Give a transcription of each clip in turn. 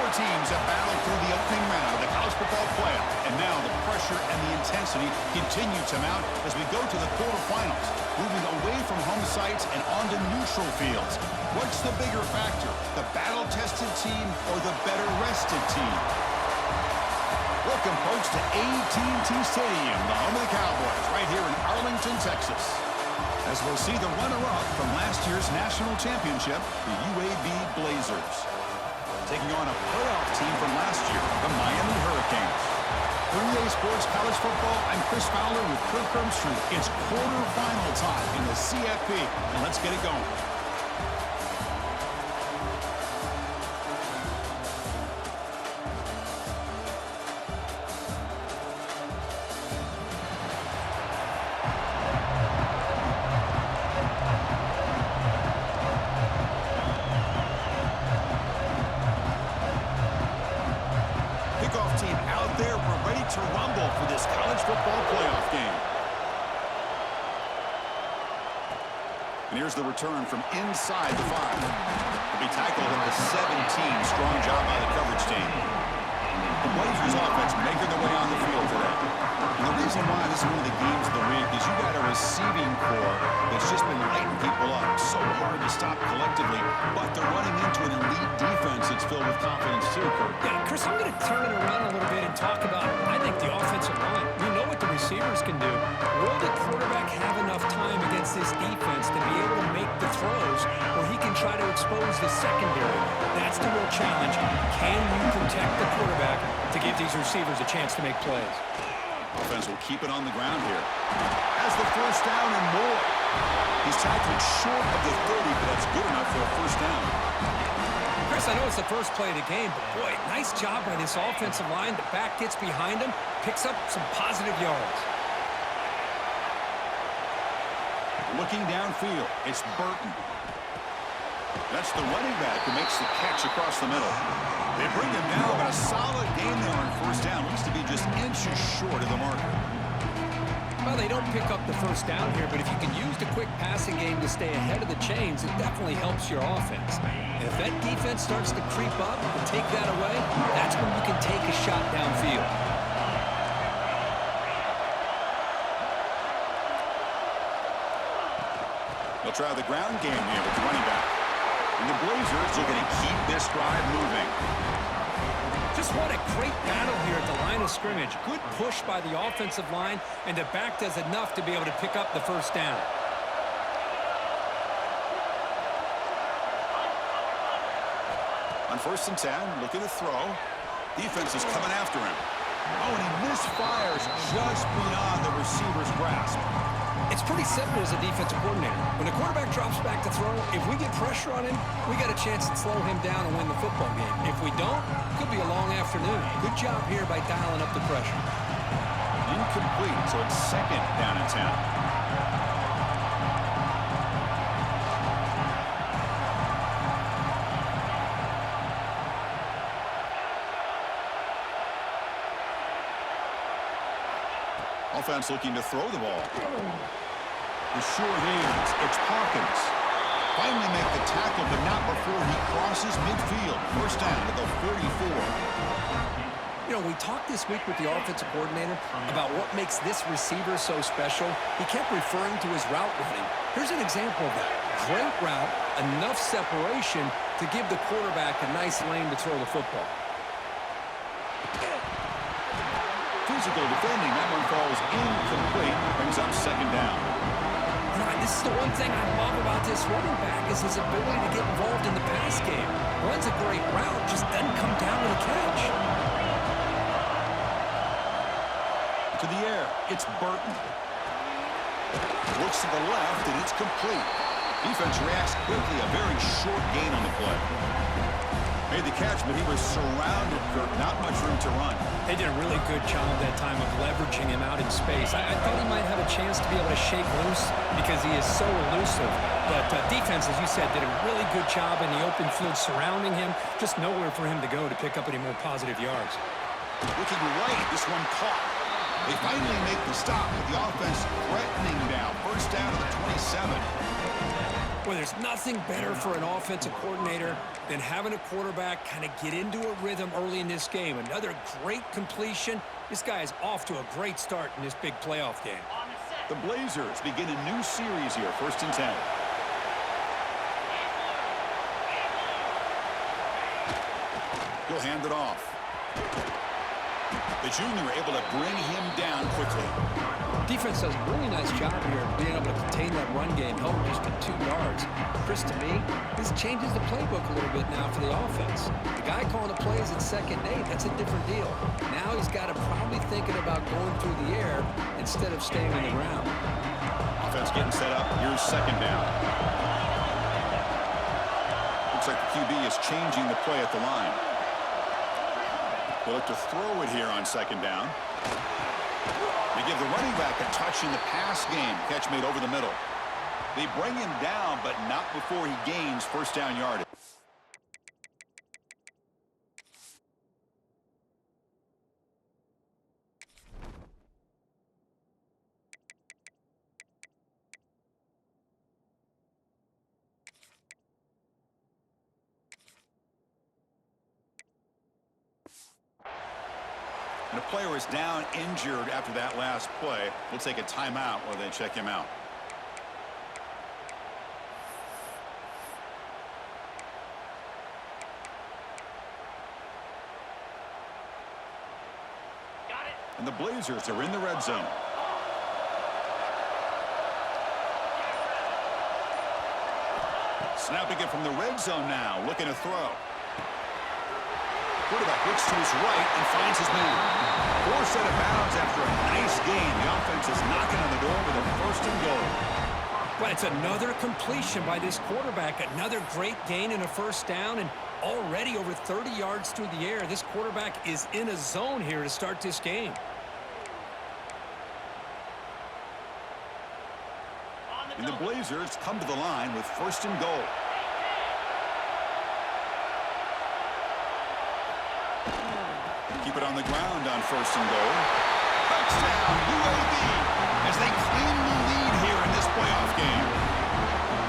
Four teams have battled through the opening round of the college football playoff, and now the pressure and the intensity continue to mount as we go to the quarterfinals, moving away from home sites and onto neutral fields. What's the bigger factor, the battle-tested team or the better-rested team? Welcome, folks, to AT&T Stadium, the home of the Cowboys, right here in Arlington, Texas, as we'll see the runner-up from last year's national championship, the UAB Blazers, taking on a playoff team from last year, the Miami Hurricanes. For EA Sports College Football, I'm Chris Fowler with Kirk Herbstreit. It's quarterfinal time in the CFP, and let's get it going. Team out there, we're ready to rumble for this college football playoff game. And here's the return from inside the 5. He'll be tackled at the 17. Strong job by the coverage team. The Blazers offense making their way on the field today. And the reason why this is one of the games of the week is you got a receiving core that's just been lighting people up. So hard to stop collectively, but they're running into an elite defense that's filled with confidence too, Kurt. Yeah, Chris, I'm going to turn it around a little bit and talk about, I think, the offensive line. We know what the receivers can do. Will the quarterback have enough time against this defense to be able to make the throws where he can try to expose the secondary? That's the real challenge. Can you protect the quarterback to give these receivers a chance to make plays? Offense will keep it on the ground here. Has the first down and more. He's tackled short of the 30, but that's good enough for a first down. Chris, I know it's the first play of the game, but boy, nice job by this offensive line. The back gets behind him, picks up some positive yards. Looking downfield, it's Burton. That's the running back who makes the catch across the middle. They bring him down, but a solid game there on first down. Looks to be just inches short of the marker. Well, they don't pick up the first down here, but if you can use the quick passing game to stay ahead of the chains, it definitely helps your offense. And if that defense starts to creep up and take that away, that's when you can take a shot downfield. They'll try the ground game here with the running back. And the Blazers are going to keep this drive moving. Just what a great battle here at the line of scrimmage. Good push by the offensive line, and the back does enough to be able to pick up the first down. On 1st and 10, look at the throw. Defense is coming after him. Oh, and he misfires just beyond the receiver's grasp. It's pretty simple as a defensive coordinator. When the quarterback drops back to throw, if we get pressure on him, we got a chance to slow him down and win the football game. If we don't, it could be a long afternoon. Good job here by dialing up the pressure. Incomplete, so it's 2nd down and 10. Offense looking to throw the ball. The sure hands, it's Hawkins. Finally make the tackle, but not before he crosses midfield. First down to the 44. You know, we talked this week with the offensive coordinator about what makes this receiver so special. He kept referring to his route running. Here's an example of that. Great route, enough separation to give the quarterback a nice lane to throw the football. Physical defending, that one falls incomplete, brings up 2nd down. This is the one thing I love about this running back is his ability to get involved in the pass game. Runs a great route, just doesn't come down with a catch. To the air, it's Burton. Looks to the left, and it's complete. Defense reacts quickly, a very short gain on the play. Made the catch, but he was surrounded, Kirk. Not much room to run. They did a really good job that time of leveraging him out in space. I thought he might have a chance to be able to shake loose because he is so elusive. But defense, as you said, did a really good job in the open field surrounding him. Just nowhere for him to go to pick up any more positive yards. Looking right, this one caught. They finally make the stop with the offense threatening now. First down to the 27. Well, there's nothing better for an offensive coordinator than having a quarterback kind of get into a rhythm early in this game. Another great completion. This guy is off to a great start in this big playoff game. The Blazers begin a new series here, 1st and 10. He'll hand it off. The junior able to bring him down quickly. Defense does a really nice job here of being able to contain that run game, held just to 2 yards. Chris, to me, this changes the playbook a little bit now for the offense. The guy calling the plays at 2nd and 8, that's a different deal. Now he's got to probably thinking about going through the air instead of staying on the ground. Offense getting set up. Here's 2nd down. Looks like the QB is changing the play at the line. They look to throw it here on 2nd down. They give the running back a touch in the pass game. Catch made over the middle. They bring him down, but not before he gains 1st down yardage. And a player is down injured after that last play. We'll take a timeout while they check him out. And the Blazers are in the red zone. Snapping it from the red zone now, looking to throw. Quarterback looks to his right and finds his man. 4 out of bounds after a nice gain. The offense is knocking on the door with a 1st and goal. But it's another completion by this quarterback. Another great gain and a 1st down, and already over 30 yards through the air. This quarterback is in a zone here to start this game. And the Blazers come to the line with 1st and goal. Keep it on the ground on 1st and goal. Touchdown, UAB, as they claim the lead here in this playoff game.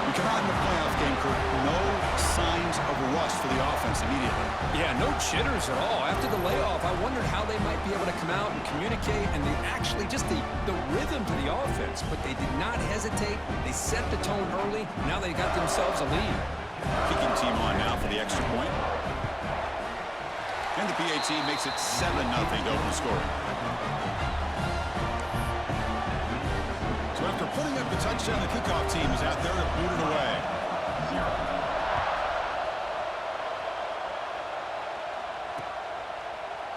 We come out in the playoff game, Kurt. No signs of rust for the offense immediately. Yeah, no jitters at all. After the layoff, I wondered how they might be able to come out and communicate, and they actually just the rhythm to the offense. But they did not hesitate. They set the tone early. Now they got themselves a lead. Kicking team on now for the extra point. And the PAT makes it 7-0 to open scoring. So after putting up the touchdown, the kickoff team is out there to boot it away.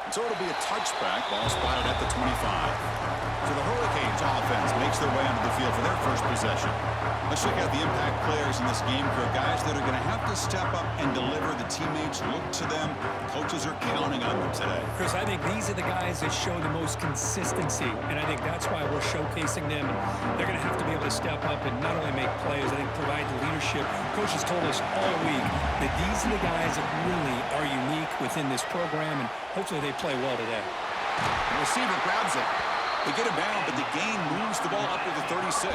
So it'll be a touchback, ball spotted at the 25. So the Hurricanes offense makes their way onto the field for their first possession. Let's check out the impact players in this game, Kurt. Guys that are going to have to step up and deliver. The teammates look to them. Coaches are counting on them today. Chris, I think these are the guys that show the most consistency, and I think that's why we're showcasing them. They're going to have to be able to step up and not only make plays, I think provide the leadership. Coaches told us all week that these are the guys that really are unique within this program, and hopefully they play well today. The receiver grabs it. They get him down, but the gain moves the ball up to the 36.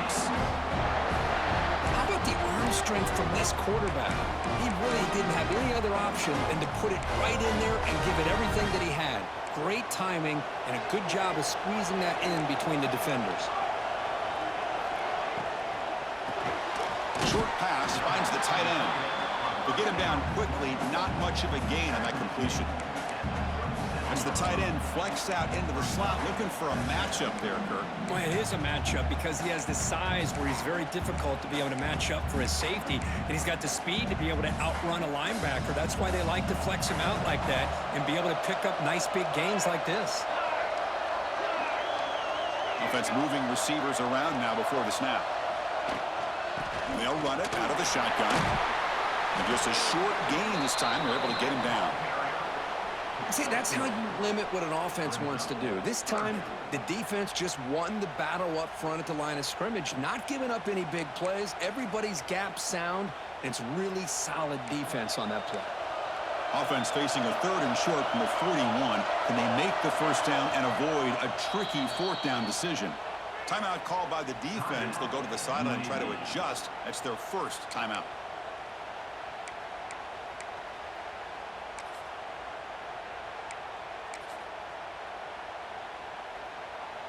How about the arm strength from this quarterback? He really didn't have any other option than to put it right in there and give it everything that he had. Great timing and a good job of squeezing that in between the defenders. Short pass finds the tight end. They get him down quickly, not much of a gain on that completion. As the tight end flex out into the slot, looking for a matchup there, Kurt. Well, it is a matchup because he has the size where he's very difficult to be able to match up for his safety, and he's got the speed to be able to outrun a linebacker. That's why they like to flex him out like that and be able to pick up nice big gains like this. Offense moving receivers around now before the snap. And they'll run it out of the shotgun. And just a short gain this time. They're able to get him down. See, that's how you limit what an offense wants to do. This time, the defense just won the battle up front at the line of scrimmage, not giving up any big plays. Everybody's gap sound, and it's really solid defense on that play. Offense facing a 3rd and short from the 41. Can they make the 1st down and avoid a tricky 4th down decision? Timeout called by the defense. They'll go to the sideline and try to adjust. That's their first timeout.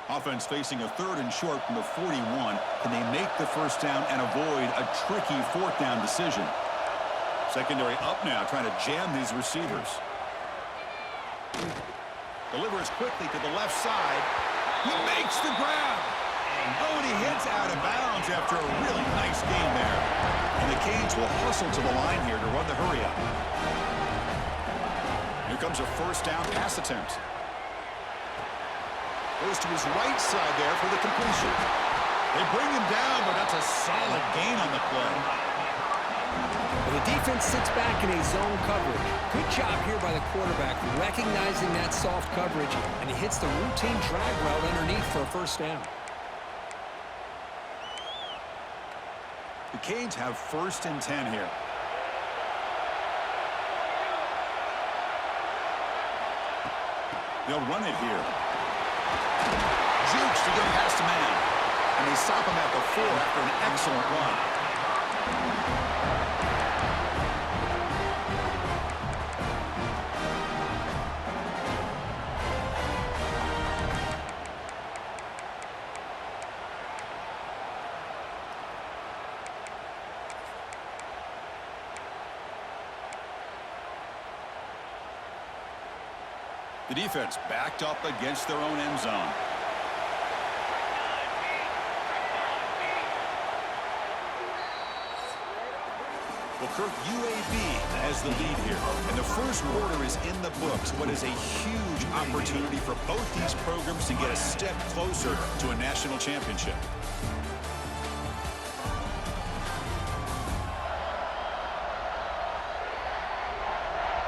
Offense facing a 3rd and short from the 41. Can they make the first down and avoid a tricky 4th down decision? Secondary up now, trying to jam these receivers. Delivers quickly to the left side. He makes the grab. Oh, and he hits out of bounds after a really nice game there. And the Canes will hustle to the line here to run the hurry up. Here comes a first down pass attempt. Goes to his right side there for the completion. They bring him down, but that's a solid gain on the play. Well, the defense sits back in a zone coverage. Good job here by the quarterback, recognizing that soft coverage, and he hits the routine drag route underneath for a first down. The Canes have 1st and 10 here. They'll run it here. Jukes to get past a man. And they stop him at the 4 after an excellent run. The defense backed up against their own end zone. Well, Kirk, UAB has the lead here. And the first quarter is in the books. What is a huge opportunity for both these programs to get a step closer to a national championship.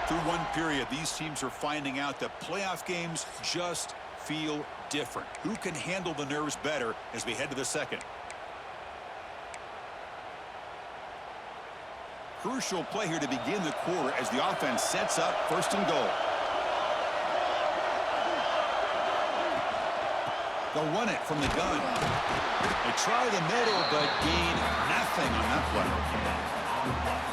Through one period, these teams are finding out that playoff games just feel different. Who can handle the nerves better as we head to the second? Crucial play here to begin the quarter as the offense sets up 1st and goal. They'll run it from the gun. They try the middle, but gain nothing on that play.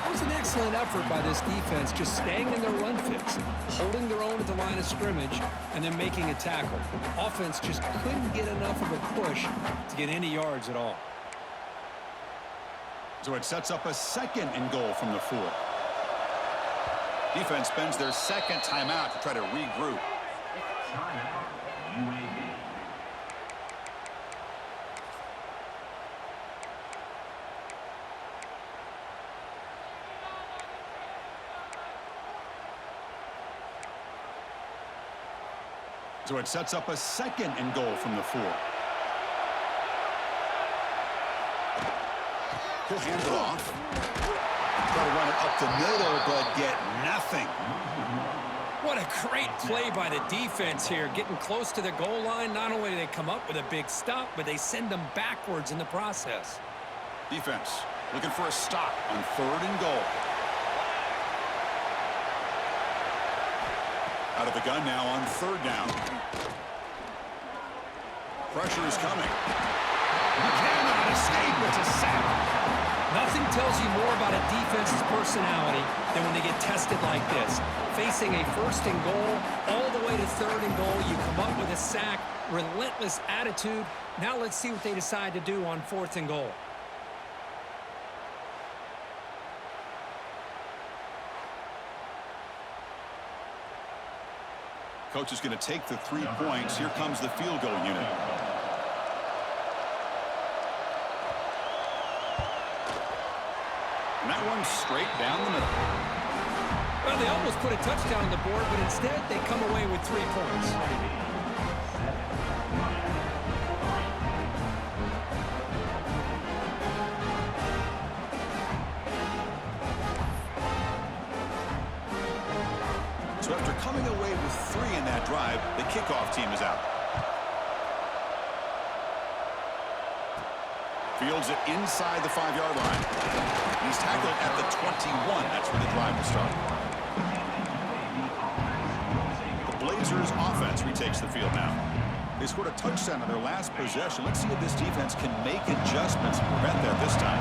That was an excellent effort by this defense, just staying in their run fix, holding their own at the line of scrimmage, and then making a tackle. Offense just couldn't get enough of a push to get any yards at all. So it sets up a 2nd and goal from the 4. Defense spends their 2nd timeout to try to regroup. So it sets up a 2nd and goal from the 4. He'll hand it off. Try to run it up the middle, but get nothing. What a great play by the defense here, getting close to the goal line. Not only do they come up with a big stop, but they send them backwards in the process. Defense looking for a stop on 3rd and goal. Out of the gun now on 3rd down. Pressure is coming. You cannot escape. It's a sack. Nothing tells you more about a defense's personality than when they get tested like this. Facing a 1st and goal, all the way to 3rd and goal, you come up with a sack, relentless attitude. Now let's see what they decide to do on 4th and goal. Coach is going to take the 3 points. Here comes the field goal unit. And that one's straight down the middle. Well, they almost put a touchdown on the board, but instead they come away with 3 points. So after coming away with 3 in that drive, the kickoff team is out. Fields it inside the 5-yard line. He's tackled at the 21. That's where the drive will start. The Blazers offense retakes the field now. They scored a touchdown on their last possession. Let's see if this defense can make adjustments and prevent that this time.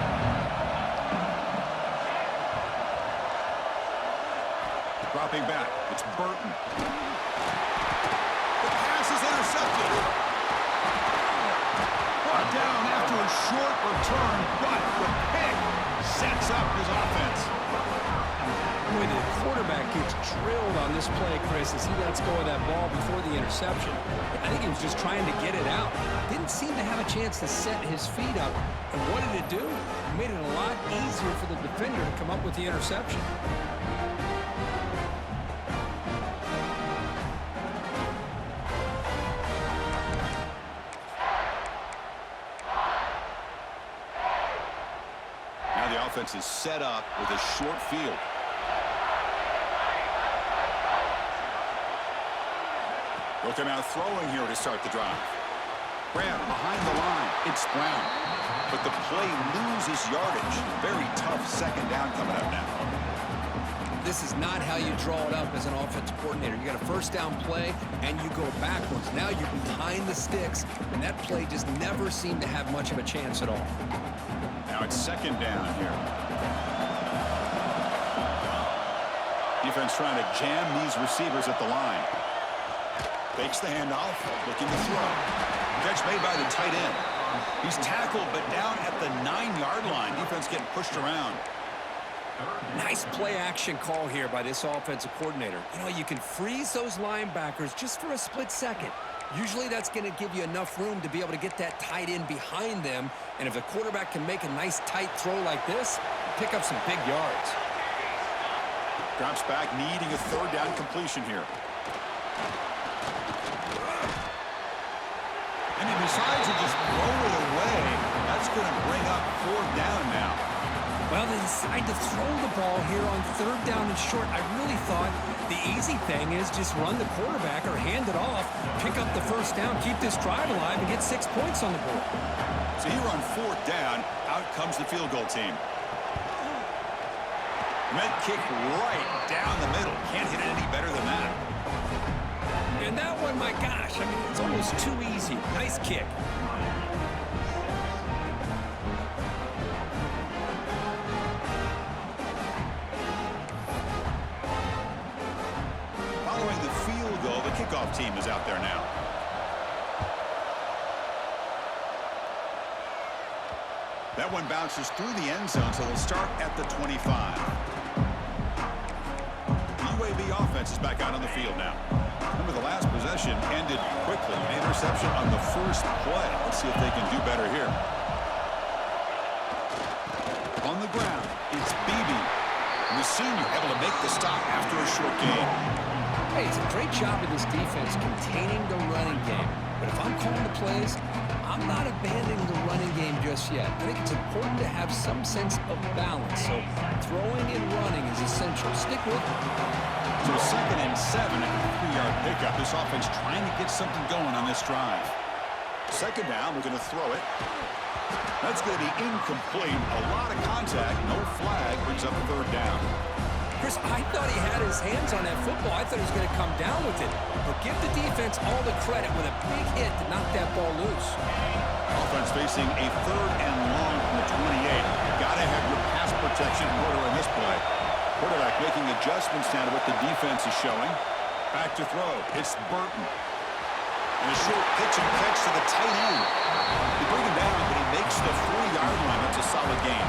Dropping back, it's Burton. The pass is intercepted. Brought down after a short return, but the pick sets up his offense. Boy, the quarterback gets drilled on this play, Chris, as he lets go of that ball before the interception. I think he was just trying to get it out. Didn't seem to have a chance to set his feet up. And what did it do? It made it a lot easier for the defender to come up with the interception. Now the offense is set up with a short field. Looking out throwing here to start the drive. Graham behind the line. It's Brown. But the play loses yardage. Very tough second down coming up now. This is not how you draw it up as an offensive coordinator. You got a first down play, and you go backwards. Now you're behind the sticks, and that play just never seemed to have much of a chance at all. Now it's second down here. Defense trying to jam these receivers at the line. Fakes the handoff, looking to throw. Catch made by the tight end. He's tackled, but down at the 9-yard line. Defense getting pushed around. Nice play action call here by this offensive coordinator. You know, you can freeze those linebackers just for a split second. Usually that's going to give you enough room to be able to get that tight end behind them. And if the quarterback can make a nice tight throw like this, pick up some big yards. Drops back, needing a third down completion here. And he decides to just throw it away. That's going to bring up fourth down now. Well, they decide to throw the ball here on third down and short. I really thought the easy thing is just run the quarterback or hand it off, pick up the first down, keep this drive alive, and get 6 points on the board. So here on fourth down, out comes the field goal team. Meant kick right down the middle. Can't hit it any better than that. And that one, my gosh, I mean, it's almost too easy. Nice kick. Following the field goal, the kickoff team is out there now. That one bounces through the end zone, so they'll start at the 25. UAB offense is back out on the field now. Remember, the last possession ended quickly. An interception on the first play. Let's see if they can do better here. On the ground, it's Beebe. And the senior able to make the stop after a short gain. Hey, it's a great job of this defense containing the running game. But if I'm calling the plays, I'm not abandoning the running game just yet. I think it's important to have some sense of balance. So throwing and running is essential. Stick with it. So 2nd and 7 at the 3-yard pickup. This offense trying to get something going on this drive. Second down, we're going to throw it. That's going to be incomplete. A lot of contact, no flag, brings up third down. Chris, I thought he had his hands on that football. I thought he was going to come down with it. But give the defense all the credit with a big hit to knock that ball loose. Offense facing a 3rd and long from the 28. Got to have your pass protection in order in this play. Quarterback making adjustments now to what the defense is showing. Back to throw. It's Burton. And a short pitch and catch to the tight end. They bring him down, but he makes the 3-yard line. That's a solid gain.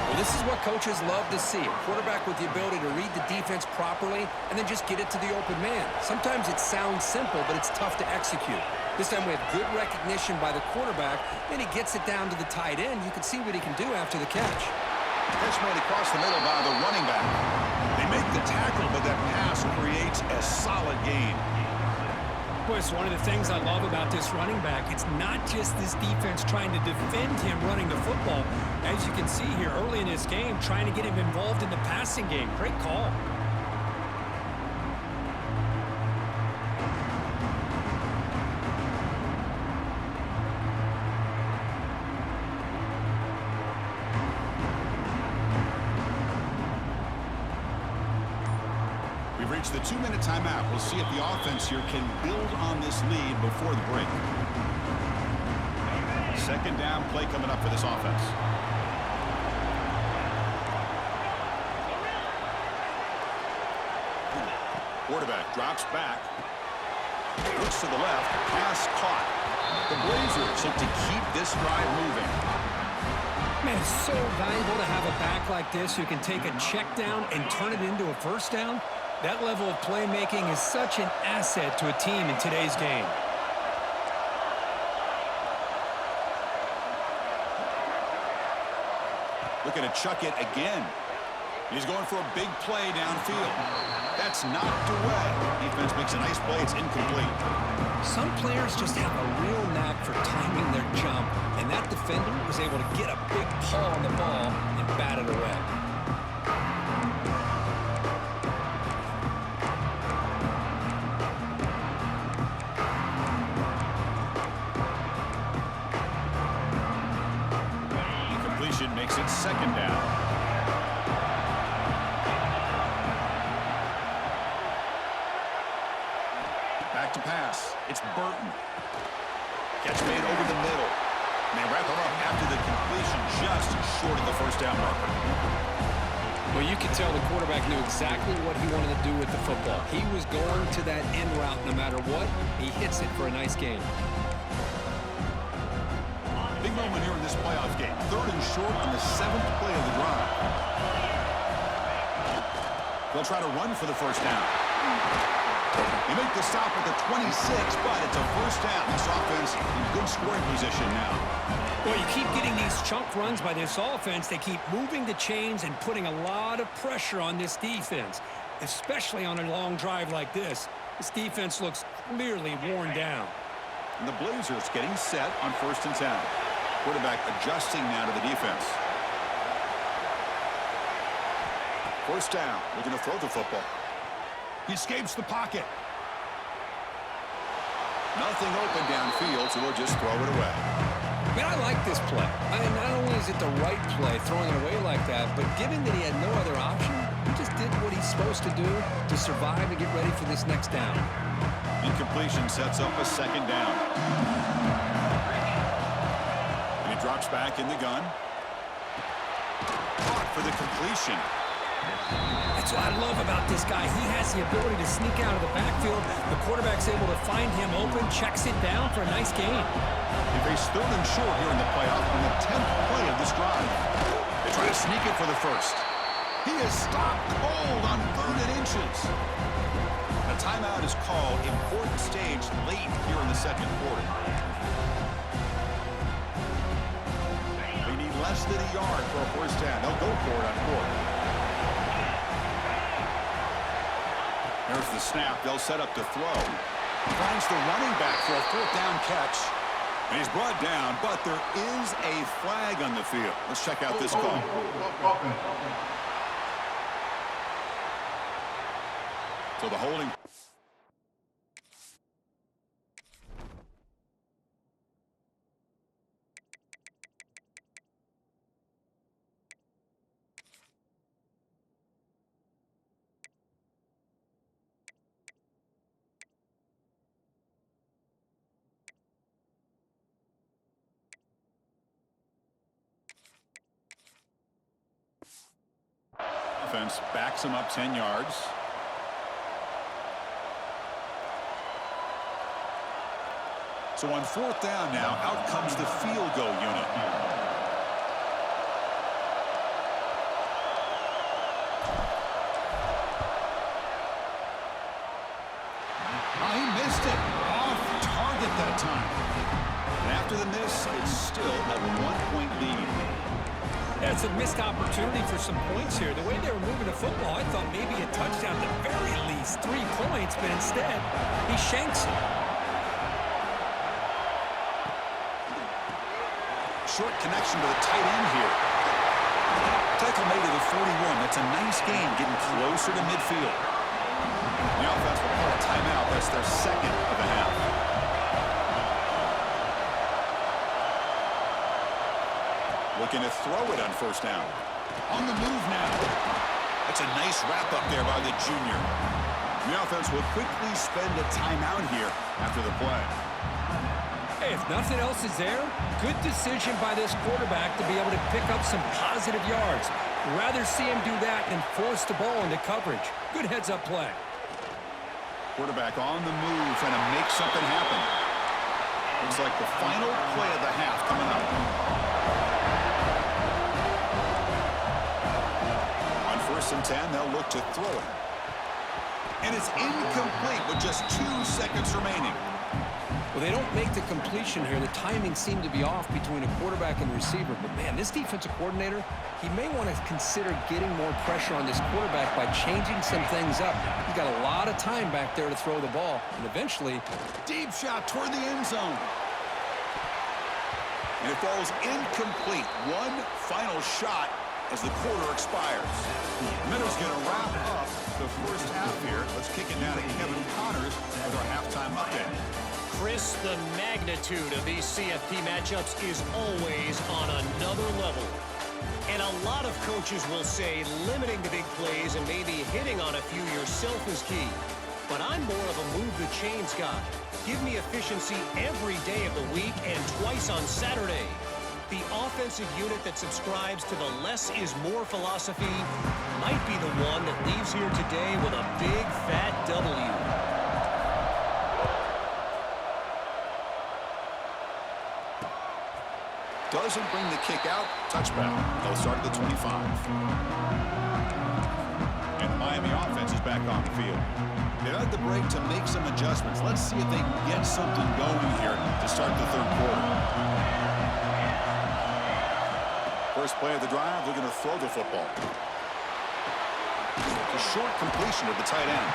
Well, this is what coaches love to see. A quarterback with the ability to read the defense properly and then just get it to the open man. Sometimes it sounds simple, but it's tough to execute. This time we have good recognition by the quarterback, then he gets it down to the tight end. You can see what he can do after the catch. Catch made across the middle by the running back. They make the tackle, but that pass creates a solid gain. Boy, it's one of the things I love about this running back. It's not just this defense trying to defend him running the football. As you can see here early in this game, trying to get him involved in the passing game. Great call. It's the 2-minute timeout. We'll see if the offense here can build on this lead before the break. Second down play coming up for this offense. Quarterback drops back. Looks to the left. Pass caught. The Blazers look to keep this drive moving. Man, it's so valuable to have a back like this who can take a check down and turn it into a first down. That level of playmaking is such an asset to a team in today's game. Looking to chuck it again. He's going for a big play downfield. That's knocked away. Defense makes a nice play. It's incomplete. Some players just have a real knack for timing their jump, and that defender was able to get a big paw on the ball and bat it away. Incompletion makes it second down. Back to pass. It's Burton. Catch made over the middle. And they wrap him up after the completion just short of the first down marker. Well, you can tell the quarterback knew exactly what he wanted to do with the football. He was going to that end route no matter what. He hits it for a nice gain. Big moment here in this playoff game. Third and short on the 7th play of the drive. They'll try to run for the first down. They make the stop at the 26, but it's a first down. This offense in good scoring position now. Well, you keep getting these chunk runs by this offense. They keep moving the chains and putting a lot of pressure on this defense, especially on a long drive like this. This defense looks clearly worn down. And the Blazers getting set on 1st and 10. Quarterback adjusting now to the defense. First down. Looking to throw the football. He escapes the pocket. Nothing open downfield, so they'll just throw it away. Man, I like this play. I mean, not only is it the right play, throwing it away like that, but given that he had no other option, he just did what he's supposed to do to survive and get ready for this next down. Incompletion sets up a second down. And he drops back in the gun. Caught for the completion. That's what I love about this guy. He has the ability to sneak out of the backfield. The quarterback's able to find him open, checks it down for a nice gain. They face 3rd and short here in the playoff on the 10th play of this drive. They try to sneak it for the first. He is stopped cold on 3rd and inches. A timeout is called. Important stage late here in the second quarter. They need less than a yard for a first down. They'll go for it on 4th. There's the snap. They'll set up to throw. Finds the running back for a 4th down catch. And he's brought down, but there is a flag on the field. Let's check out this call. So the holding. Offense backs him up 10 yards. So on 4th down now, out comes the field goal unit. He missed it. Off target that time. And after the miss, it's still a 1-point lead. That's a missed opportunity for some points here. The way they were moving the football, I thought maybe a touchdown at the very least, 3 points, but instead, he shanks it. Short connection to the tight end here. Tackle made to the 41. That's a nice gain, getting closer to midfield. The offense will call a timeout. That's their second of the half. Looking to throw it on 1st down. On the move now. That's a nice wrap up there by the junior. The offense will quickly spend a timeout here after the play. Hey, if nothing else is there, good decision by this quarterback to be able to pick up some positive yards. Rather see him do that than force the ball into coverage. Good heads-up play. Quarterback on the move, trying to make something happen. Looks like the final play of the half coming up. On 1st and 10, they'll look to throw it. And it's incomplete with just 2 seconds remaining. Well, they don't make the completion here. The timing seemed to be off between a quarterback and receiver. But, man, this defensive coordinator, he may want to consider getting more pressure on this quarterback by changing some things up. He's got a lot of time back there to throw the ball. And eventually, Deep shot toward the end zone. And it falls incomplete. One final shot as the quarter expires. Minnows going to wrap up the first half here. Let's kick it now to Kevin Connors with our halftime update. Chris, the magnitude of these CFP matchups is always on another level. And a lot of coaches will say limiting the big plays and maybe hitting on a few yourself is key. But I'm more of a move the chains guy. Give me efficiency every day of the week and twice on Saturday. The offensive unit that subscribes to the less is more philosophy might be the one that leaves here today with a big fat W. Doesn't bring the kick out. Touchback. They'll start at the 25. And the Miami offense is back on the field. They had the break to make some adjustments. Let's see if they can get something going here to start the third quarter. First play of the drive, they're going to throw the football. A short completion of the tight end.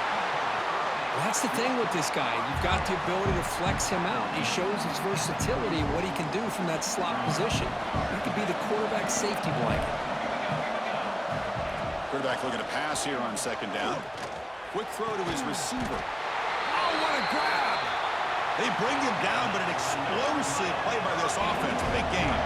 well, that's the thing with this guy. You've got the ability to flex him out. He shows his versatility and what he can do from that slot position. He could be the quarterback safety blanket. Quarterback looking to pass here on 2nd down. Quick throw to his receiver. Oh, what a grab! They bring him down, but an explosive play by this offense. Big game.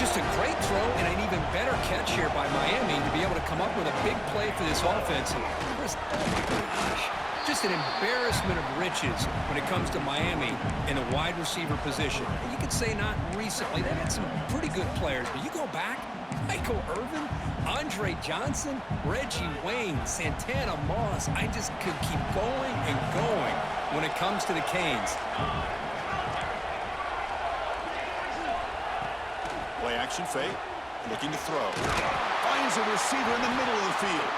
Just a great throw and an even better catch here by Miami to be able to come up with a big play for this offense. Oh my gosh. Just an embarrassment of riches when it comes to Miami in the wide receiver position. You could say not recently. They've had some pretty good players, but you go back, Michael Irvin, Andre Johnson, Reggie Wayne, Santana Moss. I just could keep going and going when it comes to the Canes. Play action fake, looking to throw. Finds a receiver in the middle of the field.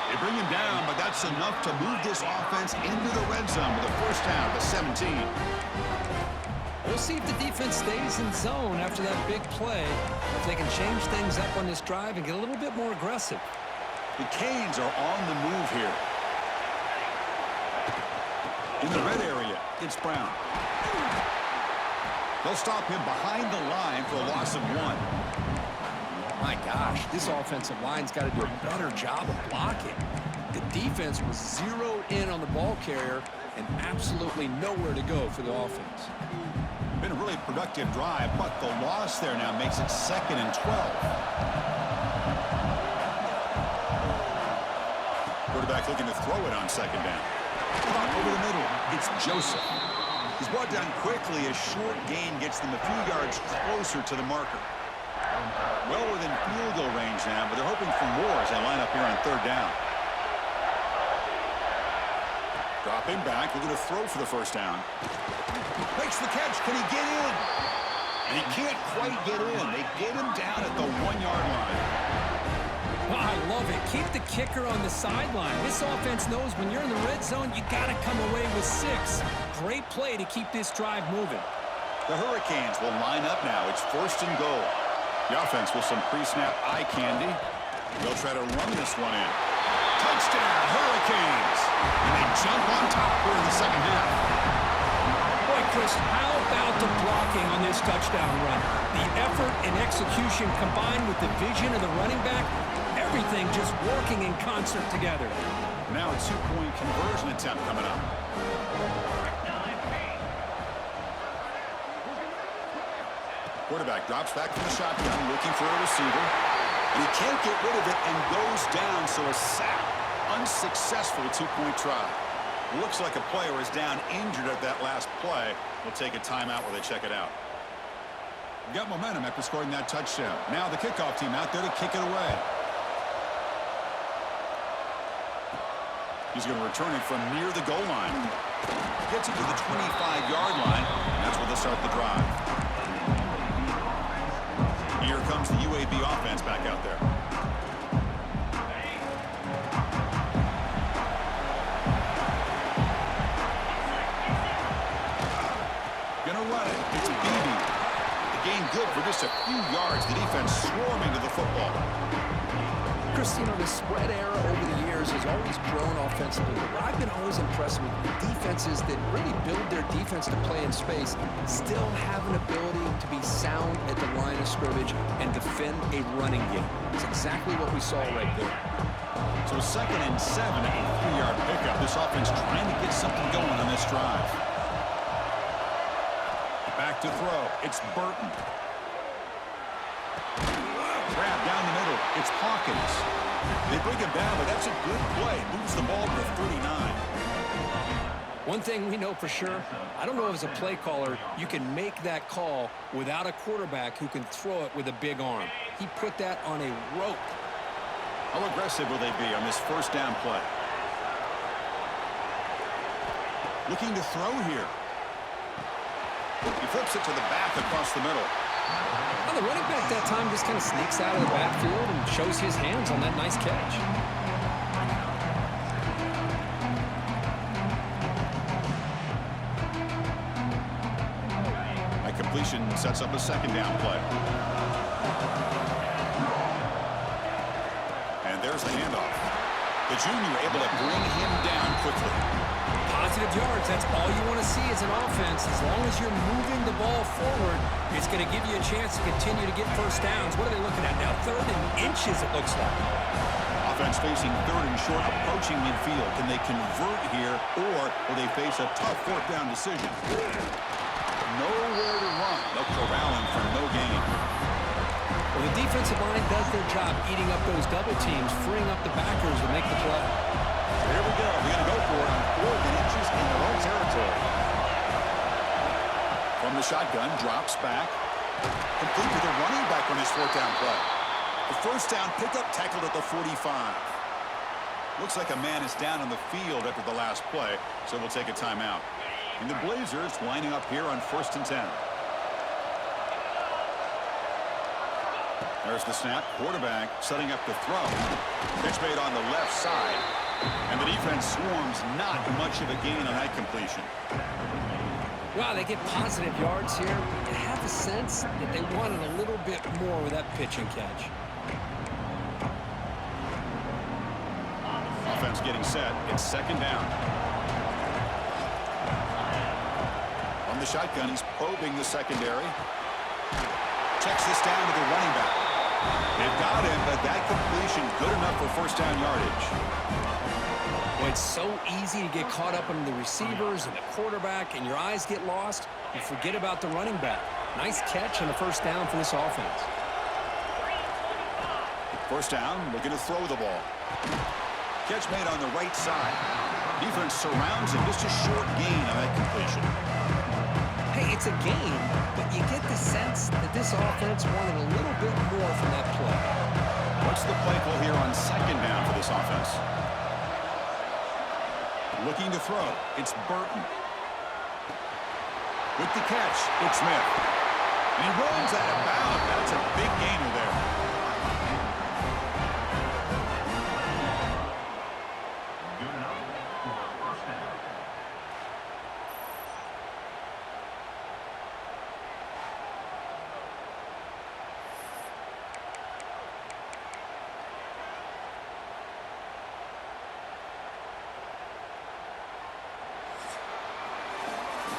They bring him down, but that's enough to move this offense into the red zone with a first down to 17. We'll see if the defense stays in zone after that big play, if they can change things up on this drive and get a little bit more aggressive. The Canes are on the move here. In the red area, it's Brown. They'll stop him behind the line for a loss of 1. My gosh, this offensive line's got to do a better job of blocking. The defense was zeroed in on the ball carrier and absolutely nowhere to go for the offense. Been a really productive drive, but the loss there now makes it 2nd and 12. Quarterback looking to throw it on 2nd down. Caught over the middle. It's Joseph. He's brought down quickly. A short gain gets them a few yards closer to the marker. Well within field goal range now, but they're hoping for more as they line up here on 3rd down. Dropping back, looking to throw for the first down. Makes the catch. Can he get in? And he can't quite get in. They get him down at the 1-yard line. Oh, I love it. Keep the kicker on the sideline. This offense knows when you're in the red zone, you got to come away with 6. Great play to keep this drive moving. The Hurricanes will line up now. It's 1st and goal. The offense with some pre-snap eye candy. They'll try to run this one in. Touchdown, Hurricanes! And they jump on top here in the second half. Boy, Chris, how about the blocking on this touchdown run? The effort and execution combined with the vision of the running back, everything just working in concert together. Now a 2-point conversion attempt coming up. Quarterback drops back from the shotgun, looking for a receiver. And he can't get rid of it and goes down, so a sack. unsuccessful two-point try. Looks like a player is down injured at that last play. We'll take a timeout while they check it out. Got momentum after scoring that touchdown. Now the kickoff team out there to kick it away. He's going to return it from near the goal line. Gets it to the 25-yard line, and that's where they'll start the drive. Here comes the UAB offense back out there. Gonna run it. It's Beebe. The gain good for just a few yards. The defense swarming to the football. Chris, you know, the spread era over the years has always grown offensively. But I've been always impressed with defenses that really build their defense to play in space, still have an ability to be sound at the line of scrimmage and defend a running game. It's exactly what we saw right there. So 2nd and 7, a 3-yard pickup. This offense trying to get something going on this drive. Back to throw. It's Burton. Grab down the middle. It's Hawkins. They bring him down, but that's a good play. Moves the ball to 39. One thing we know for sure, I don't know if as a play caller, you can make that call without a quarterback who can throw it with a big arm. He put that on a rope. How aggressive will they be on this first down play? Looking to throw here. He flips it to the back across the middle. Well, the running back that time just kind of sneaks out of the backfield and shows his hands on that nice catch. That completion sets up a 2nd down play. And there's the handoff. The junior able to bring him down quickly. Positive yards, that's all you want to see as an offense. As long as you're moving the ball forward, it's going to give you a chance to continue to get first downs. What are they looking at now? 3rd and inches, it looks like. Offense facing 3rd and short, approaching midfield. Can they convert here, or will they face a tough 4th down decision? Nowhere to run. They'll corral him for no gain. Well, the defensive line does their job eating up those double teams, freeing up the backers to make the play. Here we go. They're going to go for it on 4th and inches in their own territory. From the shotgun, drops back. Complete to the running back on his 4th down play. The first down pickup tackled at the 45. Looks like a man is down on the field after the last play, so we'll take a timeout. And the Blazers lining up here on 1st and 10. There's the snap. Quarterback setting up the throw. Pitch made on the left side. And the defense swarms not much of a gain on that completion. Wow, they get positive yards here. You have the sense that they wanted a little bit more with that pitch and catch. Offense getting set. It's 2nd down. On the shotgun, he's probing the secondary. Checks this down to the running back. They've got him, but that completion good enough for 1st down yardage. Well, it's so easy to get caught up in the receivers and the quarterback, and your eyes get lost. You forget about the running back. Nice catch and a 1st down for this offense. 1st down, looking to throw the ball. Catch made on the right side. Defense surrounds him. Just a short gain on that completion. Hey, it's a game, but you get the sense that this offense wanted a little bit more from that play. What's the play call here on 2nd down for this offense? Looking to throw. It's Burton. With the catch, it's Smith. And he rolls out of bounds. That's a big gainer there.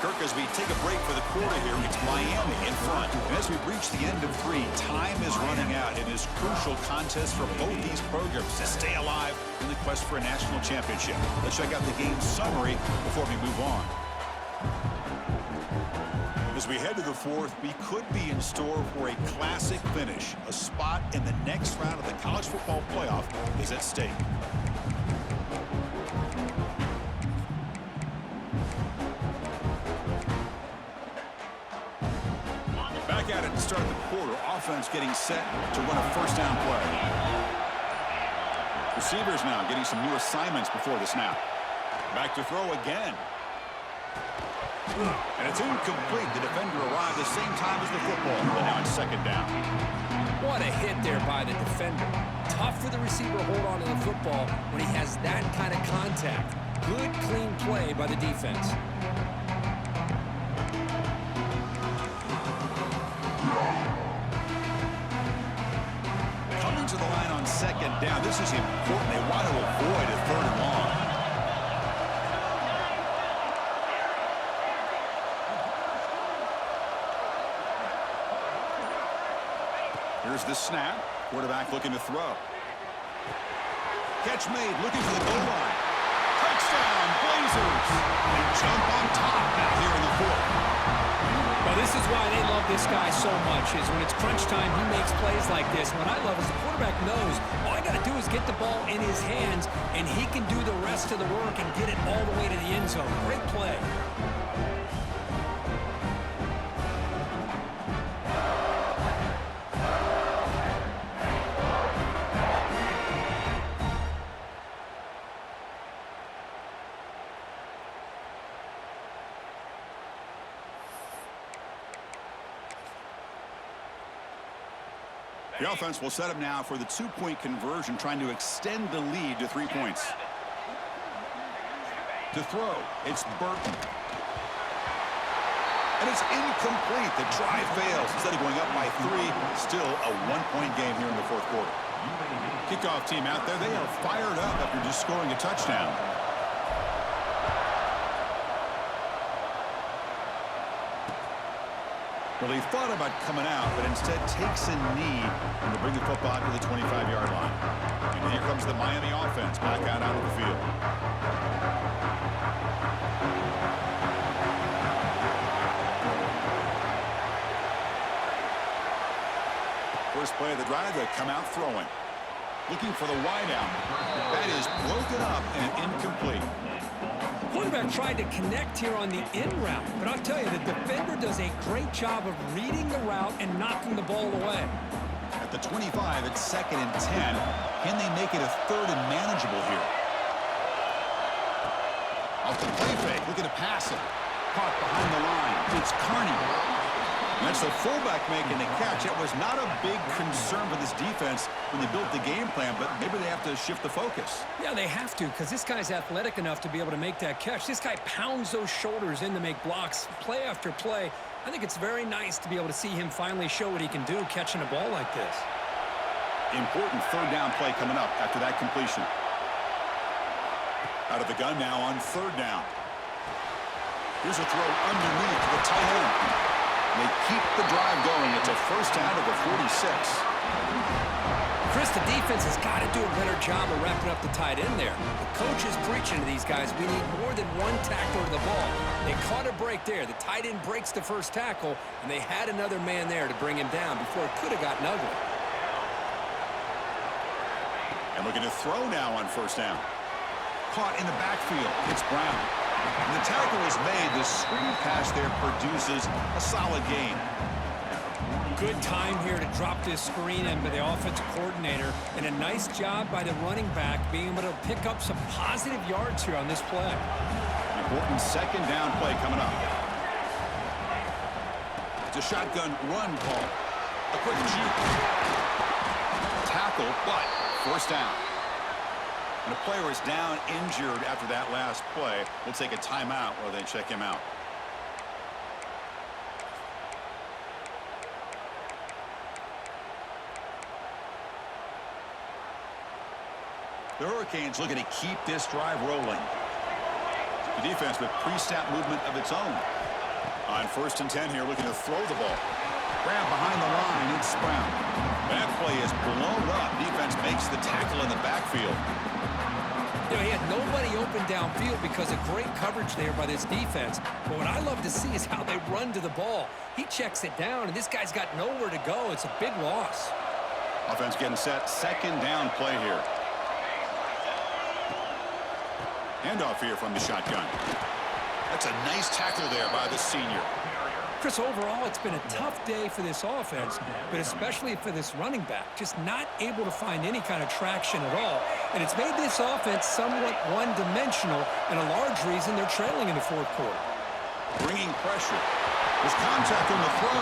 Kirk, as we take a break for the quarter here, it's Miami in front. And as we reach the end of 3, time is running out. It is crucial contest for both these programs to stay alive in the quest for a national championship. Let's check out the game summary before we move on. As we head to the 4th, we could be in store for a classic finish. A spot in the next round of the college football playoff is at stake. at it to start the quarter. Offense getting set to run a first down play. Receivers now getting some new assignments before the snap. Back to throw again. And it's incomplete. The defender arrived the same time as the football, but now it's second down. What a hit there by the defender. Tough for the receiver to hold on to the football when he has that kind of contact. Good, clean play by the defense. Coming to the line on second down. This is important. They want to avoid a third and long. Here's the snap. Quarterback looking to throw. Catch made, looking for the goal line. Touchdown, Blazers. They jump on top now here in the fourth. Well, this is why they love this guy so much, is when it's crunch time, he makes plays like this. What I love is the quarterback knows all I got to do is get the ball in his hands, and he can do the rest of the work and get it all the way to the end zone. Great play. The offense will set up now for the two-point conversion, trying to extend the lead to 3 points. To throw, it's Burton. And it's incomplete. The try fails. Instead of going up by 3, still a one-point game here in the fourth quarter. Kickoff team out there. They are fired up after just scoring a touchdown. Well, he thought about coming out, but instead takes a knee and to bring the football to the 25-yard line. And here comes the Miami offense back out of the field. First play of the drive, they come out throwing. Looking for the wideout. That is broken up and incomplete. Quarterback tried to connect here on the in route, but I'll tell you, the defender does a great job of reading the route and knocking the ball away. At the 25, it's 2nd and 10. Can they make it a 3rd and manageable here? Off the play fake, looking to pass it. Caught behind the line. It's Carney. And that's the fullback making the catch. It was not a big concern for this defense when they built the game plan, but maybe they have to shift the focus. Yeah, they have to, because this guy's athletic enough to be able to make that catch. This guy pounds those shoulders in to make blocks play after play. I think it's very nice to be able to see him finally show what he can do catching a ball like this. Important 3rd down play coming up after that completion. Out of the gun now on 3rd down. Here's a throw underneath to the tight end. They keep the drive going. It's a first down to the 46. Chris, the defense has got to do a better job of wrapping up the tight end there. The coach is preaching to these guys, we need more than one tackler to the ball. They caught a break there. The tight end breaks the first tackle, and they had another man there to bring him down before it could have gotten ugly. And looking to throw now on 1st down. Caught in the backfield. It's Brown. And the tackle is made. The screen pass there produces a solid gain. Good time here to drop this screen in by the offensive coordinator, and a nice job by the running back being able to pick up some positive yards here on this play. Important 2nd down play coming up. It's a shotgun run call. A quick juke. Tackle, but 1st down. And a player is down injured after that last play. We'll take a timeout while they check him out. The Hurricanes looking to keep this drive rolling. The defense with pre-snap movement of its own. On 1st and 10 here, looking to throw the ball. Grab behind the line, it's Brown. That play is blown up. Defense makes the tackle in the backfield. You know, he had nobody open downfield because of great coverage there by this defense. But what I love to see is how they run to the ball. He checks it down, and this guy's got nowhere to go. It's a big loss. Offense getting set. 2nd down play here. Handoff here from the shotgun. That's a nice tackle there by the senior. Chris, overall, it's been a tough day for this offense, but especially for this running back. Just not able to find any kind of traction at all. And it's made this offense somewhat one-dimensional, and a large reason they're trailing in the fourth quarter. Bringing pressure. There's contact on the throw.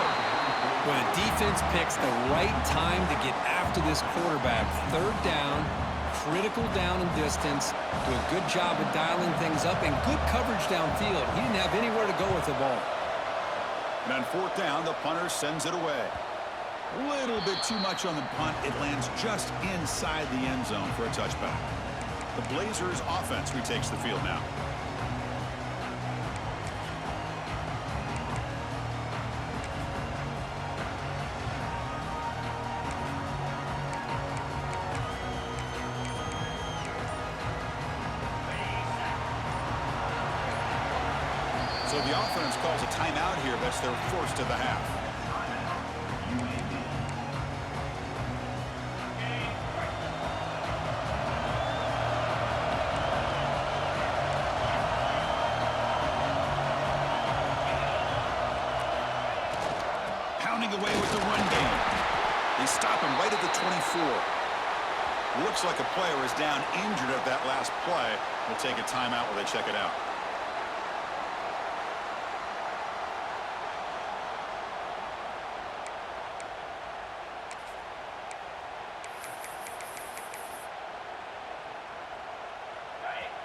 When a defense picks the right time to get after this quarterback, third down, critical down and distance, do a good job of dialing things up, and good coverage downfield. He didn't have anywhere to go with the ball. And on fourth down, the punter sends it away. A little bit too much on the punt. It lands just inside the end zone for a touchback. The Blazers offense retakes the field now. So the offense calls a timeout here. That's their first of the half. Pounding away with the run game. They stop him right at the 24. Looks like a player is down injured at that last play. We'll take a timeout while they check it out.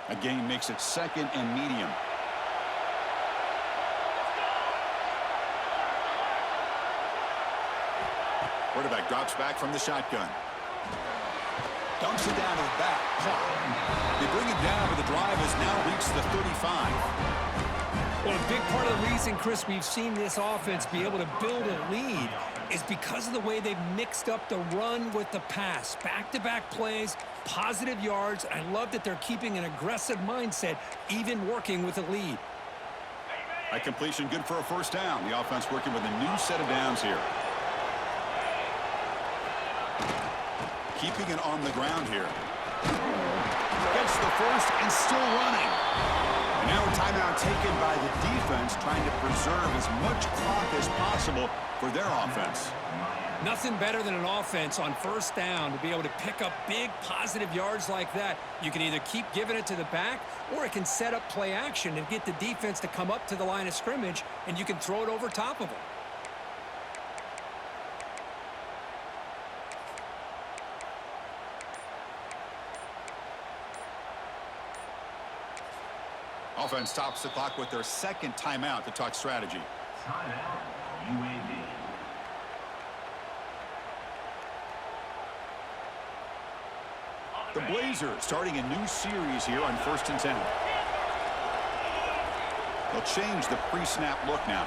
A gain makes it second and medium. Quarterback drops back from the shotgun. Dumps it down to the back. They bring it down, but the drive has now reached the 35. Well, a big part of the reason, Chris, we've seen this offense be able to build a lead is because of the way they've mixed up the run with the pass. Back-to-back plays, positive yards. I love that they're keeping an aggressive mindset, even working with a lead. A completion good for a first down. The offense working with a new set of downs here. Keeping it on the ground here. Gets the first and still running. And now a timeout taken by the defense, trying to preserve as much clock as possible for their offense. Nothing better than an offense on first down to be able to pick up big positive yards like that. You can either keep giving it to the back, or it can set up play action and get the defense to come up to the line of scrimmage, and you can throw it over top of them. Offense stops the clock with their second timeout to talk strategy. Timeout, UAB. The Blazers starting a new series here on 1st and 10. They'll change the pre-snap look now.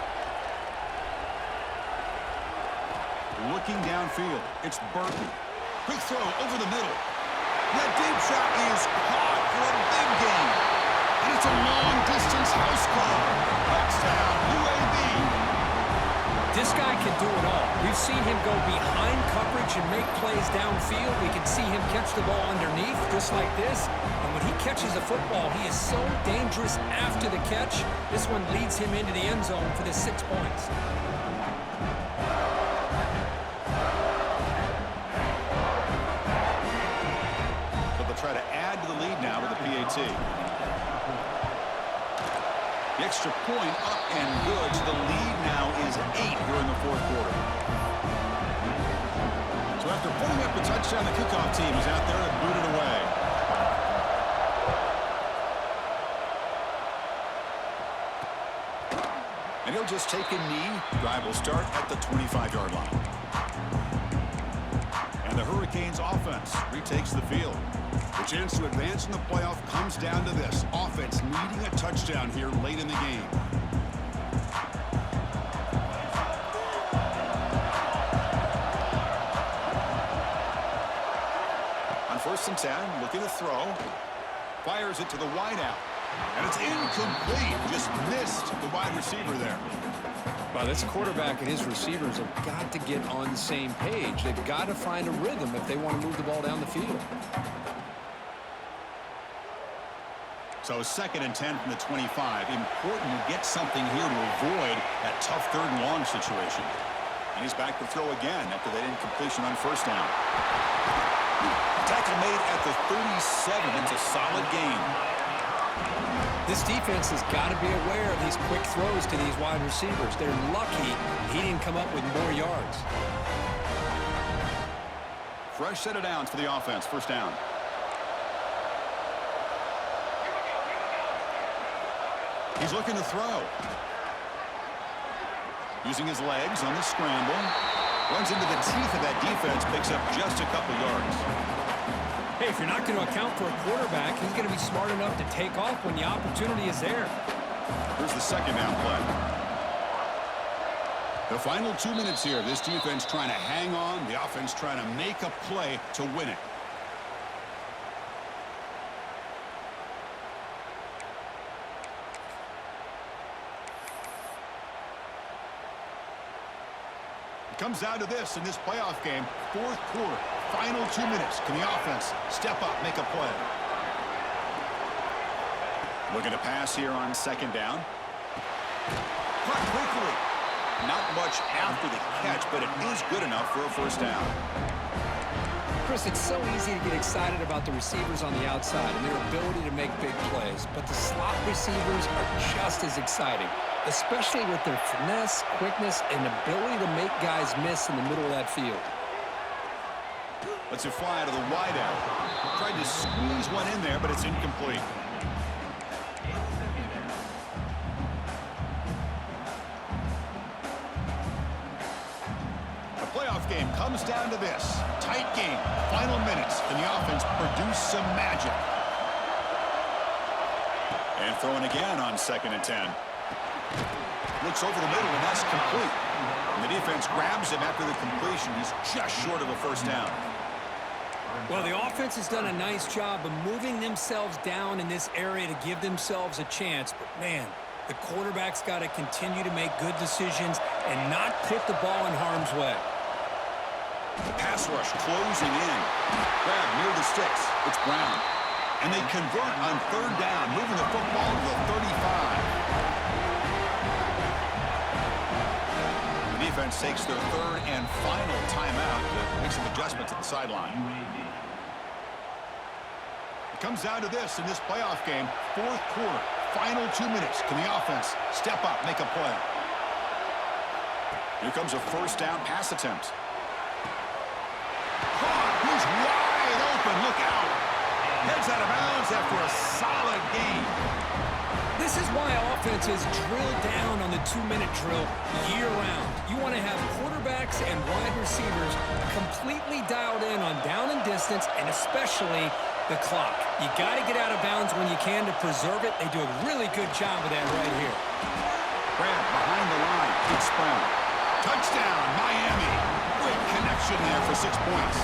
Looking downfield, it's Burton. Quick throw over the middle. That deep shot is caught for a big gain. And it's a long-distance house call. Touchdown, UAB. This guy can do it all. We've seen him go behind coverage and make plays downfield. We can see him catch the ball underneath just like this. And when he catches the football, he is so dangerous after the catch. This one leads him into the end zone for the 6 points. So they'll try to add to the lead now with the PAT. The extra point up and good. So the lead now is 8 here in the fourth quarter. So after putting up a touchdown, the kickoff team is out there to boot it away. And he'll just take a knee. Drive will start at the 25-yard line. And the Hurricanes offense retakes the field. The chance to advance in the playoff comes down to this. Offense needing a touchdown here late in the game. On 1st and 10, looking to throw. Fires it to the wideout. And it's incomplete. Just missed the wide receiver there. Well, this quarterback and his receivers have got to get on the same page. They've got to find a rhythm if they want to move the ball down the field. So 2nd and 10 from the 25. Important to get something here to avoid that tough 3rd and long situation. And he's back to throw again after that incompletion on 1st down. Tackle made at the 37. It's a solid gain. This defense has got to be aware of these quick throws to these wide receivers. They're lucky he didn't come up with more yards. Fresh set of downs for the offense. 1st down. He's looking to throw. Using his legs on the scramble. Runs into the teeth of that defense. Picks up just a couple yards. Hey, if you're not going to account for a quarterback, he's going to be smart enough to take off when the opportunity is there. Here's the 2nd down play. The final 2 minutes here. This defense trying to hang on. The offense trying to make a play to win it. It comes down to this in this playoff game. 4th quarter. Final 2 minutes. Can the offense step up, make a play? Looking to pass here on 2nd down. Caught quickly. Not much after the catch, but it is good enough for a 1st down. Chris, it's so easy to get excited about the receivers on the outside and their ability to make big plays, but the slot receivers are just as exciting, especially with their finesse, quickness, and ability to make guys miss in the middle of that field. Let's it fly to the wide out. Tried to squeeze one in there, but it's incomplete. The playoff game comes down to this. Tight game. Final minutes. Can the offense produce some magic? And throwing again on 2nd and 10. Looks over the middle, and that's complete. And the defense grabs him after the completion. He's just short of a 1st down. Well, the offense has done a nice job of moving themselves down in this area to give themselves a chance. But, man, the quarterback's got to continue to make good decisions and not put the ball in harm's way. The pass rush closing in. Grab near the sticks. It's Brown. And they convert on 3rd down, moving the football to the 35. The defense takes their 3rd and final timeout to make some adjustments at the sideline. It comes down to this in this playoff game. 4th quarter, final 2 minutes. Can the offense step up, make a play? Here comes a 1st down pass attempt. He's wide open. Look out. Heads out of bounds after a solid game. This is why offenses drill down on the 2-minute drill year-round. You want to have quarterbacks and wide receivers completely dialed in on down and distance, and especially the clock. You got to get out of bounds when you can to preserve it. They do a really good job of that right here. Grab behind the line. It's Brown. Touchdown, Miami. Great connection there for 6 points.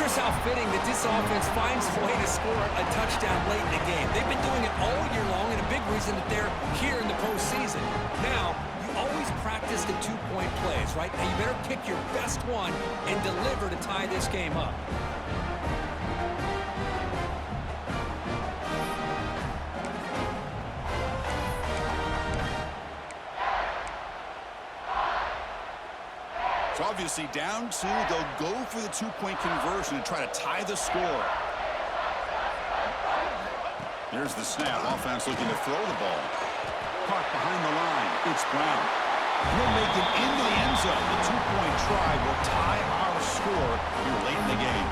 Chris, how fitting that this offense finds a way to score a touchdown late in the game. They've been doing it all year long, and a big reason that they're here in the postseason. Now, you always practice the 2-point plays, right? Now, you better pick your best one and deliver to tie this game up. So obviously down 2, they'll go for the 2-point conversion and try to tie the score. Here's the snap. Offense looking to throw the ball. Caught behind the line. It's Brown. He'll make it into the end zone. The 2-point try will tie our score here late in the game.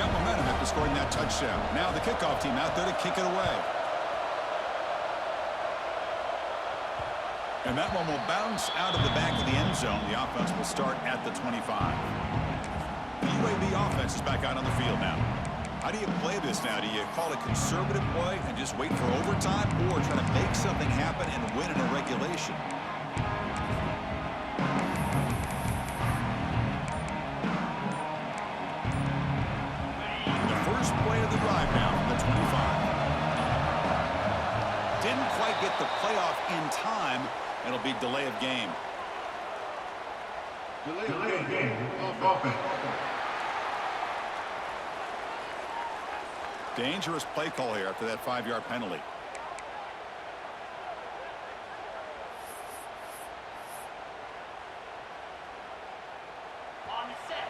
Got momentum after scoring that touchdown. Now the kickoff team out there to kick it away. And that one will bounce out of the back of the end zone. The offense will start at the 25. The UAB offense is back out on the field now. How do you play this now? Do you call a conservative play and just wait for overtime, or try to make something happen and win in a regulation? The first play of the drive now from the 25. Didn't quite get the playoff in time. It'll be delay of game. Delay of game. Offense. Dangerous play call here after that 5-yard penalty. On set.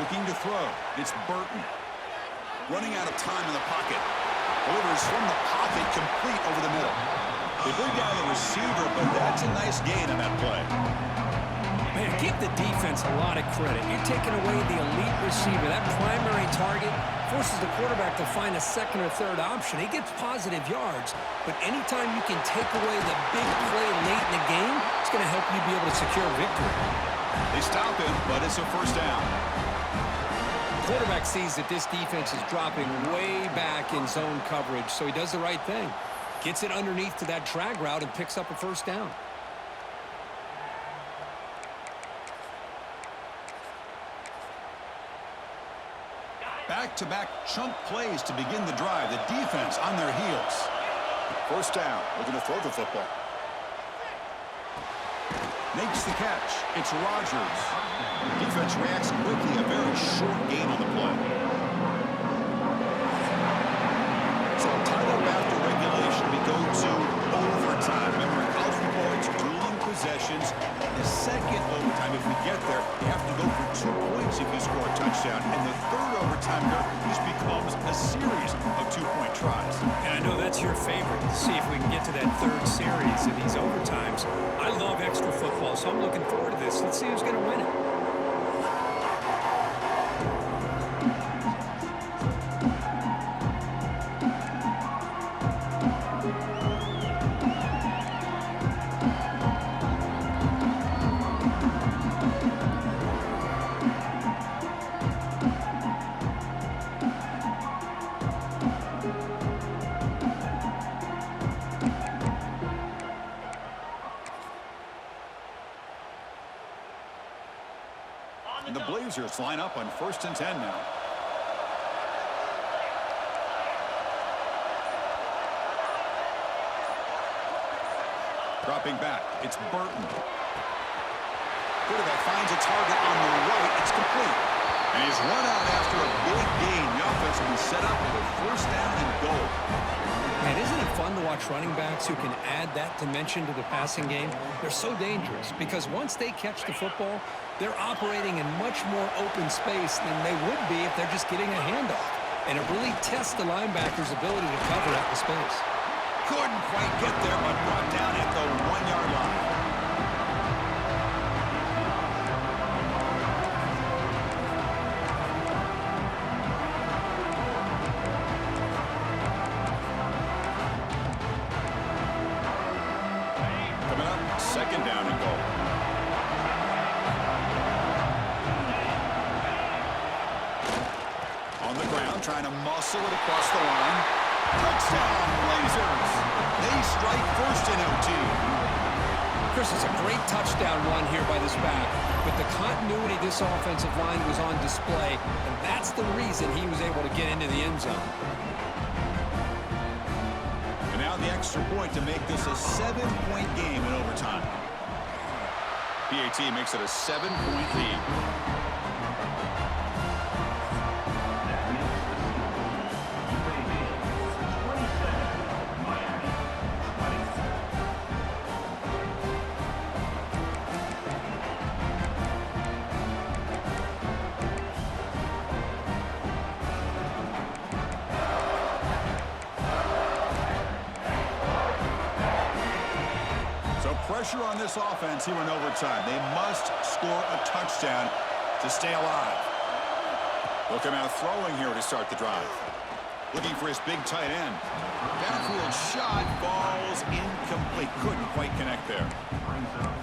Looking to throw. It's Burton. Running out of time in the pocket. Delivers from the pocket, complete over the middle. They bring down the receiver, but that's a nice gain on that play. Man, give the defense a lot of credit. You're taking away the elite receiver. That primary target forces the quarterback to find a second or third option. He gets positive yards, but anytime you can take away the big play late in the game, it's going to help you be able to secure victory. They stop him, but it's a first down. Quarterback sees that this defense is dropping way back in zone coverage, so he does the right thing. Gets it underneath to that drag route and picks up a first down. Back-to-back chunk plays to begin the drive. The defense on their heels. First down. Looking to throw the football. Makes the catch. It's Rodgers. Defense reacts quickly. A very short gain on the play. So tied up after regulation. We go to overtime. Remember, in college football, it's dueling possessions. The second overtime, if we get there, you have to go for 2 points if you score a touchdown. And the third overtime here, this becomes a series of 2-point tries. And I know that's your favorite, to see if we can get to that third series of these overtimes. I love extra football, so I'm looking forward to this. Let's see who's going to win it. And the Blazers line up on 1st and 10 now. Dropping back, it's Burton. Quarterback finds a target on the right. It's complete. And he's run out after a big gain. The offense will be set up for first down and goal. Man, isn't it fun to watch running backs who can add that dimension to the passing game? They're so dangerous because once they catch the football, they're operating in much more open space than they would be if they're just getting a handoff. And it really tests the linebacker's ability to cover out the space. Couldn't quite get there, but brought down at the 1-yard line. Coming up, 2nd down and goal. On the ground, trying to muscle it across the line. Touchdown, Blazers! They strike first in OT. Chris, it's a great touchdown run here by this back, but the continuity of this offensive line was on display, and that's the reason he was able to get into the end zone. And now the extra point to make this a 7-point game in overtime. PAT makes it a 7-point lead. Pressure on this offense here in overtime. They must score a touchdown to stay alive. They'll come out throwing here to start the drive. Looking for his big tight end. Downfield shot falls incomplete. Couldn't quite connect there.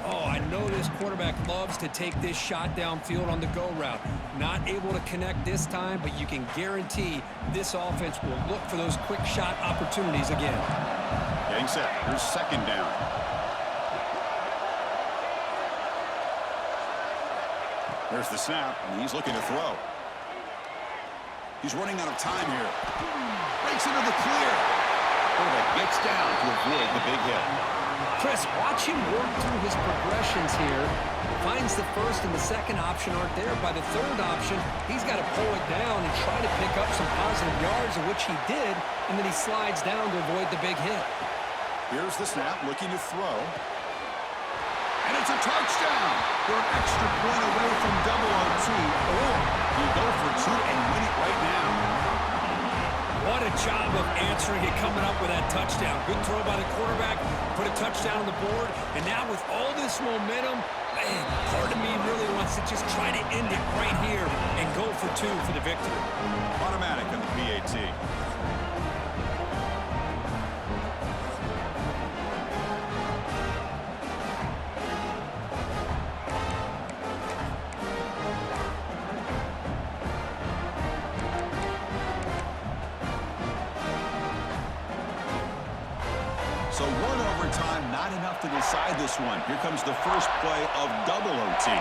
Oh, I know this quarterback loves to take this shot downfield on the go route. Not able to connect this time, but you can guarantee this offense will look for those quick shot opportunities again. Getting set. Here's 2nd down. There's the snap, and he's looking to throw. He's running out of time here. Breaks into the clear. Quarterback gets down to avoid the big hit. Chris, watch him work through his progressions here. Finds the first and the second option aren't there. By the third option, he's got to pull it down and try to pick up some positive yards, of which he did, and then he slides down to avoid the big hit. Here's the snap, looking to throw. And it's a touchdown. We're an extra point away from double OT, or you go for two and win it right now. What a job of answering it, coming up with that touchdown. Good throw by the quarterback, put a touchdown on the board, and now with all this momentum, man, part of me really wants to just try to end it right here and go for two for the victory. Automatic on the PAT. So one overtime, not enough to decide this one. Here comes the first play of double OT.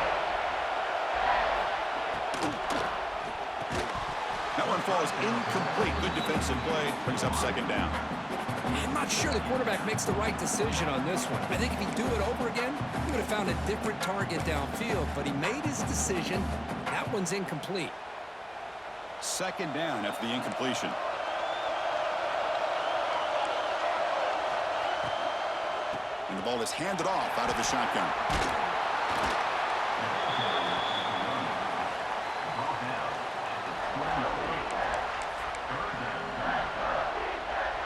That one falls incomplete. Good defensive play. Brings up second down. I'm not sure the quarterback makes the right decision on this one. I think if he'd do it over again, he would have found a different target downfield, but he made his decision. That one's incomplete. Second down after the incompletion. And the ball is handed off out of the shotgun.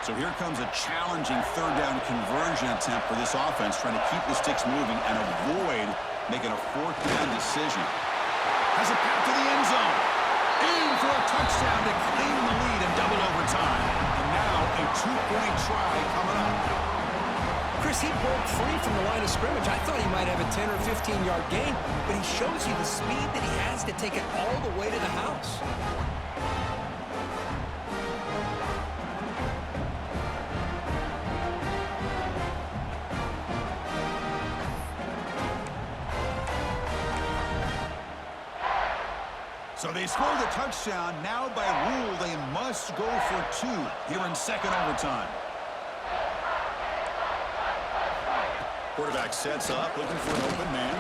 So here comes a challenging third down conversion attempt for this offense, trying to keep the sticks moving and avoid making a fourth down decision. Has a path to the end zone. In for a touchdown to claim the lead in double overtime. And now a two-point try coming up. Chris, he broke free from the line of scrimmage. I thought he might have a 10 or 15-yard gain, but he shows you the speed that he has to take it all the way to the house. So they score the touchdown. Now by rule, they must go for two here in second overtime. Quarterback sets up, looking for an open man.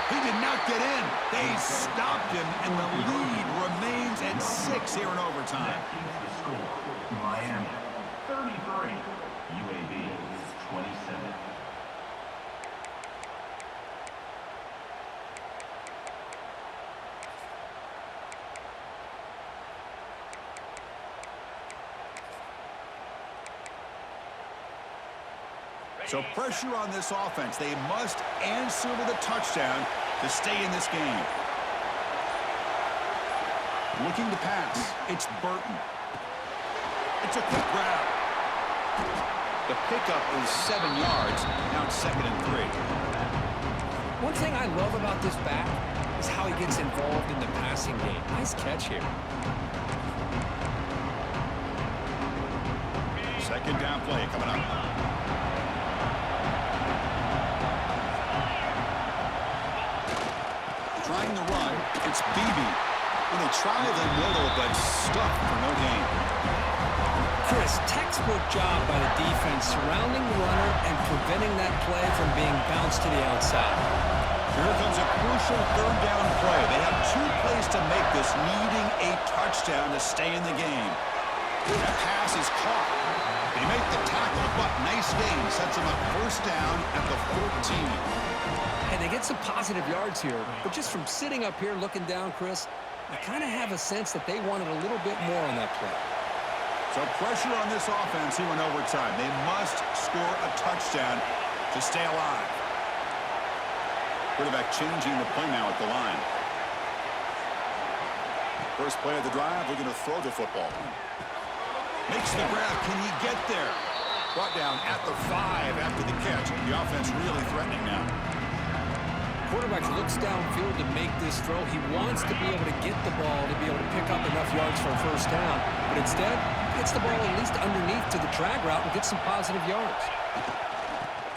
He did not get in. They stopped him, and the lead remains at 6 here in overtime. That keeps the score. Miami 33, UAB 27. So pressure on this offense. They must answer with a touchdown to stay in this game. Looking to pass. It's Burton. It's a quick grab. The pickup is 7 yards. Now it's 2nd and 3. One thing I love about this back is how he gets involved in the passing game. Nice catch here. Second down play coming up. Trying the run, it's Beebe. When they try the middle, but stuck for no gain. Chris, textbook job by the defense surrounding the runner and preventing that play from being bounced to the outside. Here comes a crucial third down play. They have 2 plays to make this, needing a touchdown to stay in the game. That pass is caught. They make the tackle, but nice gain. Sets them up first down at the 14. And they get some positive yards here, but just from sitting up here looking down, Chris, I kind of have a sense that they wanted a little bit more on that play. So pressure on this offense here in overtime. They must score a touchdown to stay alive. Quarterback changing the play now at the line. First play of the drive, we're going to throw the football. Makes the grab. Can he get there? Brought down at the 5 after the catch. The offense really threatening now. Quarterback looks downfield to make this throw. He wants to be able to get the ball to be able to pick up enough yards for a first down. But instead, he gets the ball at least underneath to the drag route and gets some positive yards.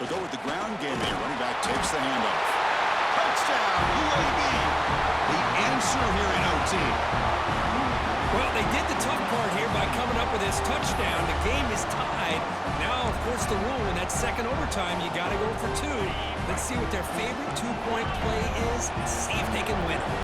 They'll go with the ground game here. Running back takes the handoff. Touchdown, UAB. The answer here in OT. Well, they did the tough part here by coming up with this touchdown. The game is tied. Now, of course, the rule in that second overtime, you got to go for two. Let's see what their favorite two-point play is and see if they can win.